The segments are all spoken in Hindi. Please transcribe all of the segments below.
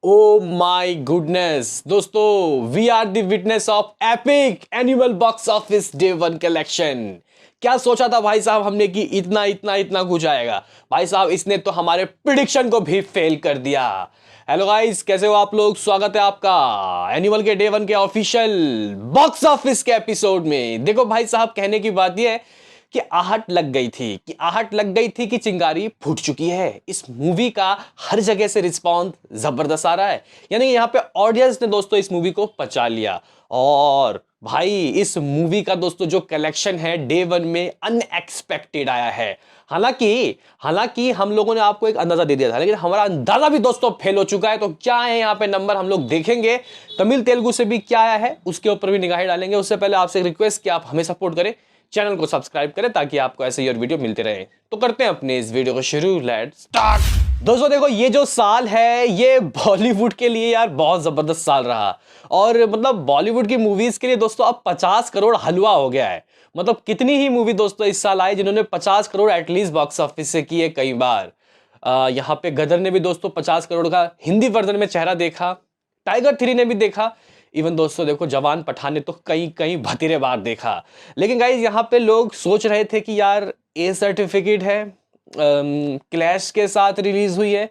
ओ माई गुडनेस दोस्तों, we are the witness of epic annual box office day one collection. क्या सोचा था भाई साहब हमने कि इतना इतना इतना कुछ आएगा। भाई साहब इसने तो हमारे प्रिडिक्शन को भी फेल कर दिया। हेलो गाइस, कैसे हो आप लोग? स्वागत है आपका एनुअल के डे वन के ऑफिशियल बॉक्स ऑफिस के एपिसोड में। देखो भाई साहब, कहने की बात यह है कि आहट लग गई थी कि चिंगारी फूट चुकी है। इस मूवी का हर जगह से रिस्पॉन्स जबरदस्त आ रहा है। यानी यहाँ पे ऑडियंस ने दोस्तों इस मूवी को पचा लिया। और भाई इस मूवी का दोस्तों जो कलेक्शन है डे वन में अनएक्सपेक्टेड आया है। हालांकि हम लोगों ने आपको एक अंदाजा दे दिया था, लेकिन हमारा अंदाजा भी दोस्तों फेल हो चुका है। तो क्या है यहाँ पे नंबर हम लोग देखेंगे, तमिल तेलुगु से भी क्या आया है उसके ऊपर भी निगाहें डालेंगे। उससे पहले आपसे एक रिक्वेस्ट कि आप हमें सपोर्ट करें, चैनल को सब्सक्राइब करें ताकि आपको ऐसे ही और वीडियो मिलते रहे। तो करते हैं अपने इस वीडियो को शुरू। Let's start. दोस्तों देखो, ये जो साल है ये बॉलीवुड के लिए यार बहुत जबरदस्त साल रहा। और मतलब बॉलीवुड की मूवीज के लिए दोस्तों अब 50 करोड़ हलवा हो गया है। मतलब कितनी ही मूवी दोस्तों इस साल आई जिन्होंने 50 करोड़ एटलीस्ट बॉक्स ऑफिस से किए कई बार। यहाँ पे गदर ने भी दोस्तों 50 करोड़ का हिंदी वर्जन में चेहरा देखा। टाइगर 3 ने भी देखा। इवन दोस्तों देखो, जवान पठान ने तो कई कई भतीरे बार देखा। लेकिन गाइज यहाँ पे लोग सोच रहे थे कि यार ए सर्टिफिकेट है, क्लैश के साथ रिलीज हुई है,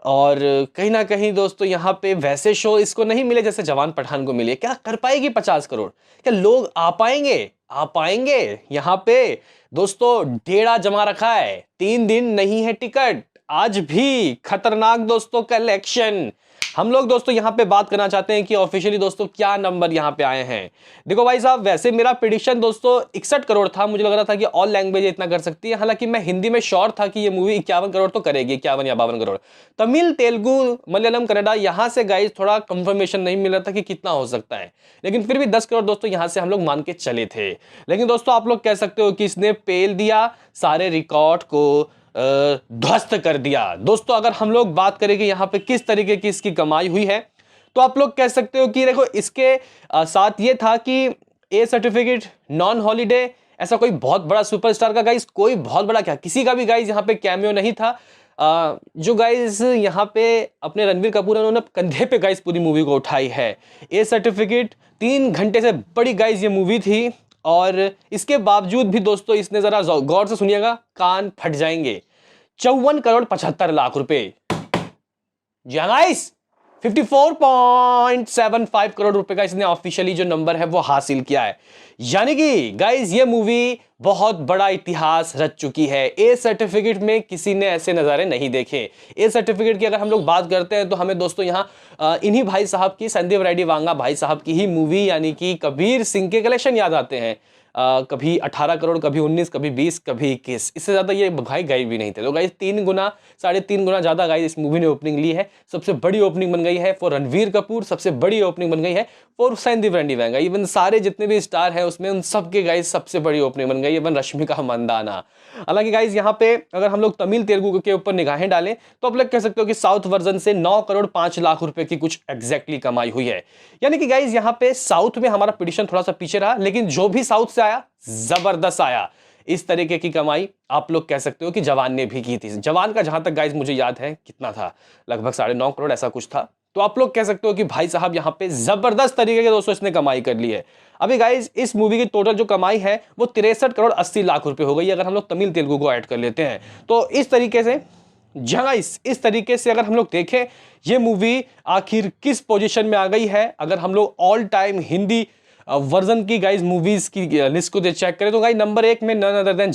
और कहीं ना कहीं दोस्तों यहाँ पे वैसे शो इसको नहीं मिले जैसे जवान पठान को मिले। क्या कर पाएगी 50 करोड़? क्या लोग आ पाएंगे यहाँ पे? दोस्तों डेढ़ा जमा रखा है, 3 दिन नहीं है टिकट। आज भी खतरनाक दोस्तों कलेक्शन। हम लोग दोस्तों यहाँ पे बात करना चाहते हैं कि ऑफिशियली दोस्तों क्या नंबर यहाँ पे आए हैं। देखो भाई साहब, वैसे मेरा प्रेडिक्शन दोस्तों 61 करोड़ था। मुझे लग रहा था कि ऑल लैंग्वेज इतना कर सकती है। हालांकि मैं हिंदी में श्योर था कि ये मूवी 51 करोड़ तो करेगी, 51 या 52 करोड़। तमिल तेलुगु मलयालम कन्नड़ा यहाँ से गाइज थोड़ा कंफर्मेशन नहीं मिल रहा था कि कितना हो सकता है, लेकिन फिर भी 10 करोड़ दोस्तों यहाँ से हम लोग मान के चले थे। लेकिन दोस्तों आप लोग कह सकते हो कि इसने पेल दिया, सारे रिकॉर्ड को ध्वस्त कर दिया। दोस्तों अगर हम लोग बात करें कि यहाँ पे किस तरीके की इसकी कमाई हुई है, तो आप लोग कह सकते हो कि देखो इसके साथ ये था कि ए सर्टिफिकेट नॉन हॉलीडे ऐसा कोई बहुत बड़ा सुपरस्टार का गाइस, कोई बहुत बड़ा क्या किसी का भी गाइस यहाँ पे कैमियो नहीं था। जो गाइस यहाँ पे अपने रणबीर कपूर उन्होंने कंधे पे गाइस पूरी मूवी को उठाई है। ए सर्टिफिकेट 3 घंटे से बड़ी गाइस ये मूवी थी, और इसके बावजूद भी दोस्तों इसने जरा गौर से सुनिएगा, कान फट जाएंगे, 54 करोड़ 75 लाख रुपए। गाइस 54.75 करोड़ रुपए का इसने ऑफिशियली जो नंबर है वो हासिल किया है। यानी कि गाइस ये मूवी बहुत बड़ा इतिहास रच चुकी है। ए सर्टिफिकेट में किसी ने ऐसे नजारे नहीं देखे। ए सर्टिफिकेट की अगर हम लोग बात करते हैं तो हमें दोस्तों यहाँ इन्हीं भाई साहब की, संदीप रेड्डी वांगा भाई साहब की ही मूवी यानी कि कबीर सिंह के कलेक्शन याद आते हैं। कभी 18 करोड़, कभी 19, कभी 20, कभी 21। इससे ज्यादा ये भाई गए भी नहीं थे। तो गाइस 3 गुना 3.5 गुना ज्यादा गाइस इस मूवी ने ओपनिंग ली है। सबसे बड़ी ओपनिंग बन गई है फॉर रणवीर कपूर, सबसे बड़ी ओपनिंग बन गई है फॉर संदीप रेड्डी वांगा। इवन सारे जितने भी स्टार हैं उसमें उन सबके गाइस सबसे बड़ी ओपनिंग बन गई, इवन रश्मिका मंदाना। हालांकि गाइस यहाँ पे अगर हम लोग तमिल तेलुगु के ऊपर निगाहें डालें तो आप लोग कह सकते हो कि साउथ वर्जन से 9 करोड़ 5 लाख रुपए की कुछ एग्जैक्टली कमाई हुई है। यानी कि गाइस यहाँ पे साउथ में हमारा प्रेडिक्शन थोड़ा सा पीछे रहा, लेकिन जो भी साउथ से आया जबरदस्त आया। इस तरीके की कमाई आप लोग कह सकते हो कि जवान ने भी की थी। जवान का जहां तक गाइस मुझे याद है कितना था, लगभग 9.5 करोड़ ऐसा कुछ था। तो आप लोग कह सकते हो कि भाई साहब यहाँ पे जबरदस्त तरीके के दोस्तों इसने कमाई कर ली है। अभी गाइस इस मूवी की टोटल जो कमाई है वो 63 करोड़ 80 लाख रुपए हो गई अगर हम लोग तमिल तेलुगु को ऐड कर लेते हैं। तो इस तरीके से इस तरीके से अगर हम लोग देखें ये मूवी आखिर किस पोजीशन में आ गई है, अगर हम लोग ऑल टाइम हिंदी वर्जन की गाइस मूवीज की लिस्ट को चेक करें तो गाइस नंबर 1 में नन अदर देन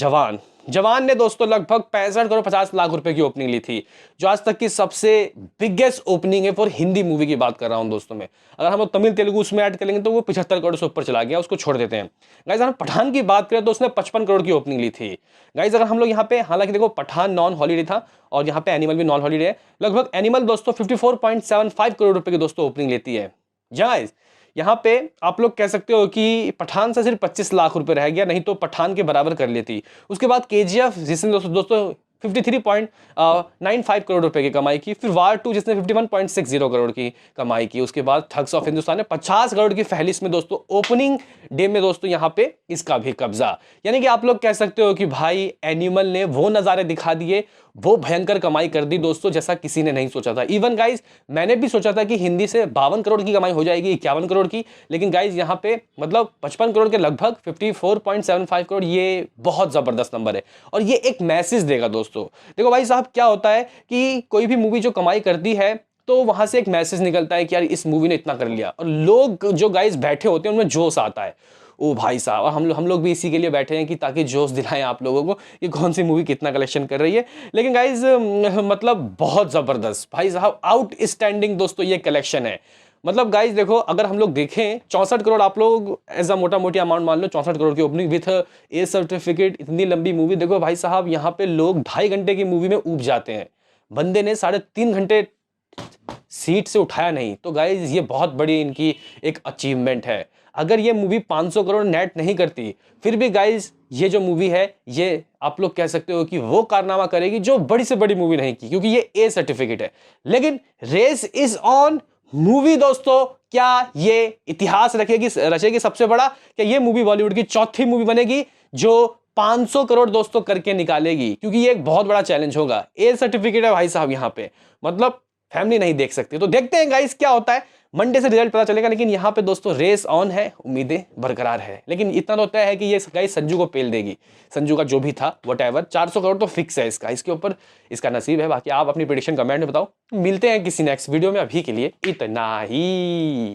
जवान ने दोस्तों लगभग 65 करोड़ 50 लाख रुपए की ओपनिंग ली थी, जो आज तक की सबसे बिगेस्ट ओपनिंग है फॉर हिंदी मूवी की बात कर रहा हूं दोस्तों में। अगर हम लोग तमिल तेलुगु उसमें ऐड करेंगे तो वो 75 करोड़ से ऊपर चला गया, उसको छोड़ देते हैं। गाइस अगर पठान की बात करें तो उसने 55 करोड़ की ओपनिंग ली थी। गाइस अगर हम लोग यहाँ पे, हालांकि देखो पठान नॉन हॉलीडे था और यहाँ पे एनिमल भी नॉन हॉलीडे है, लगभग एनिमल दोस्तों 54.75 करोड़ रुपए की दोस्तों ओपनिंग लेती है। गाइस यहाँ पे आप लोग कह सकते हो कि पठान से सिर्फ 25 लाख रुपए रह गया, नहीं तो पठान के बराबर कर लेती। उसके बाद केजीएफ जिसने दोस्तों 53.95 करोड़ रुपए की कमाई की, फिर वार 2 जिसने 51.60 करोड़ की कमाई की। उसके बाद ठग्स ऑफ हिंदुस्तान ने 50 करोड़ की फहरिस्त में दोस्तों ओपनिंग डे में दोस्तों यहाँ पे इसका भी कब्जा। यानी कि आप लोग कह सकते हो कि भाई एनिमल ने वो नज़ारे दिखा दिए, वो भयंकर कमाई कर दी दोस्तों, जैसा किसी ने नहीं सोचा था। इवन गाइज मैंने भी सोचा था कि हिंदी से 52 करोड़ की कमाई हो जाएगी, 51 करोड़ की, लेकिन गाइज यहाँ पे मतलब 55 करोड़ के लगभग 54.75 करोड़, ये बहुत जबरदस्त नंबर है और ये एक मैसेज देगा दोस्तों। देखो भाई साहब, क्या होता है कि कोई भी मूवी जो कमाई करती है तो वहां से एक मैसेज निकलता है कि यार इस मूवी ने इतना कर लिया, और लोग जो गाइज बैठे होते हैं उनमें जोश आता है। ओ भाई साहब, और हम लोग भी इसी के लिए बैठे हैं कि ताकि जोश दिलाएं आप लोगों को कि कौन सी मूवी कितना कलेक्शन कर रही है। लेकिन गाइज मतलब बहुत जबरदस्त भाई साहब, आउट स्टैंडिंग दोस्तों ये कलेक्शन है। मतलब गाइज देखो, अगर हम लोग देखें 64 करोड़, आप लोग एज अ मोटा मोटी अमाउंट मान लो, 64 करोड़ की ओपनिंग विथ ए सर्टिफिकेट, इतनी लंबी मूवी। देखो भाई साहब, यहाँ पे लोग 2.5 घंटे की मूवी में ऊब जाते हैं, बंदे ने 3.5 घंटे सीट से उठाया नहीं, तो गाइज ये बहुत बड़ी इनकी एक अचीवमेंट है। अगर ये मूवी 500 करोड़ नेट नहीं करती, फिर भी गाइज ये जो मूवी है, ये आप लोग कह सकते हो कि वो कारनामा करेगी जो बड़ी से बड़ी मूवी नहीं की, क्योंकि ये ए सर्टिफिकेट है। लेकिन रेस इज ऑन मूवी दोस्तों, क्या ये इतिहास रचेगी सबसे बड़ा? क्या ये मूवी बॉलीवुड की चौथी मूवी बनेगी जो 500 करोड़ दोस्तों करके निकालेगी? क्योंकि ये एक बहुत बड़ा चैलेंज होगा। ए सर्टिफिकेट है भाई साहब यहाँ पे, मतलब फैमिली नहीं देख सकती। तो देखते हैं गाइस क्या होता है, मंडे से रिजल्ट पता चलेगा। लेकिन यहाँ पे दोस्तों रेस ऑन है, उम्मीदें बरकरार है। लेकिन इतना तो तय है कि ये गाइस संजू को पेल देगी। संजू का जो भी था वटएवर, 400 करोड़ तो फिक्स है इसका, इसके ऊपर इसका नसीब है। बाकी आप अपनी प्रेडिक्शन कमेंट में बताओ। मिलते हैं किसी नेक्स्ट वीडियो में, अभी के लिए इतना ही।